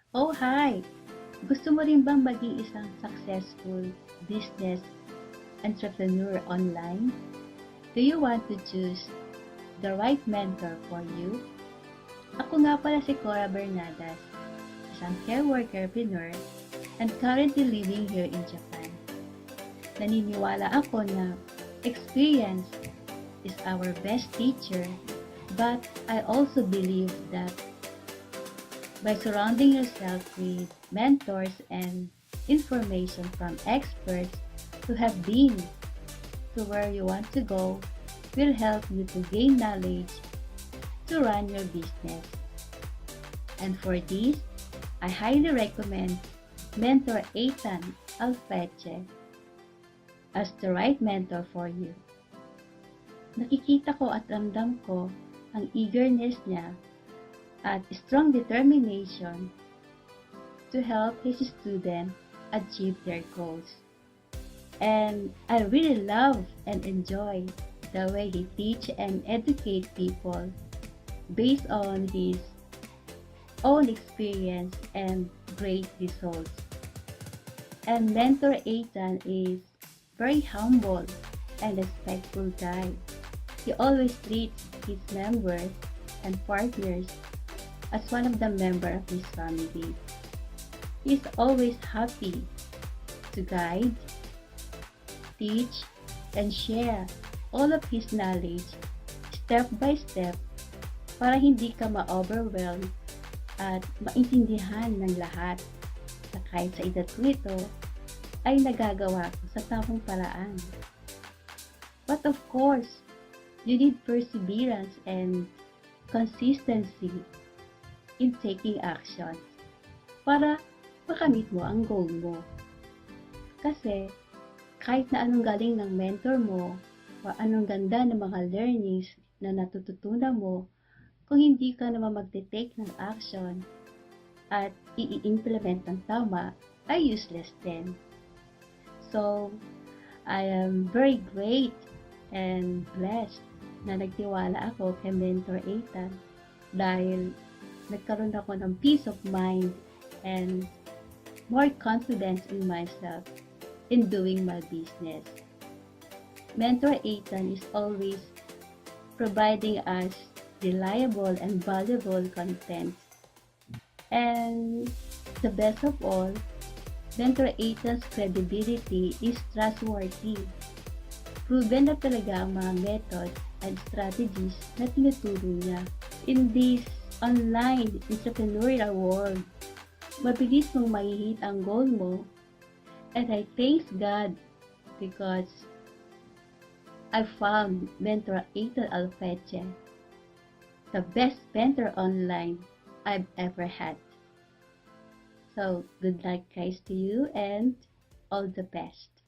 Oh, hi! Gusto mo rin bang maging isang successful business entrepreneur online? Do you want to choose the right mentor for you? Ako nga pala si Cora Bernadas, isang care worker-preneur and currently living here in Japan. Naniniwala ako na experience is our best teacher, but I also believe that by surrounding yourself with mentors and information from experts who have been to where you want to go will help you to gain knowledge to run your business. And for this, I highly recommend Mentor Athan Alfeche as the right mentor for you. Nakikita ko at ramdam ko ang eagerness niya at strong determination to help his students achieve their goals. And I really love and enjoy the way he teach and educate people based on his own experience and great results. And Mentor Athan is very humble and respectful guy. He always treats his members and partners as one of the members of his family. He is always happy to guide, teach, and share all of his knowledge step by step para hindi ka ma-overwhelm at maintindihan ng lahat na kahit sa edad ko ito ay nagagawa ko sa tamang paraan. But of course, you need perseverance and consistency in taking actions para makamit mo ang goal mo. Kasi kahit na anong galing ng mentor mo o anong ganda ng mga learnings na natututunan mo, kung hindi ka naman magte-take ng action at i-implement ng tama, ay useless din. So, I am very great and blessed na nagtiwala ako kay Mentor Athan dahil nagkaroon ako ng peace of mind and more confidence in myself in doing my business. Mentor Athan is always providing us reliable and valuable content. And the best of all, Mentor Athan's credibility is trustworthy. Proven na talaga ang mga methods and strategies na tinuturo niya. In this online entrepreneurial world, mabilis mong mahihit ang goal mo, and I thank God because I found Mentor Athan Alfeche, the best mentor online I've ever had. So, good luck guys to you and all the best.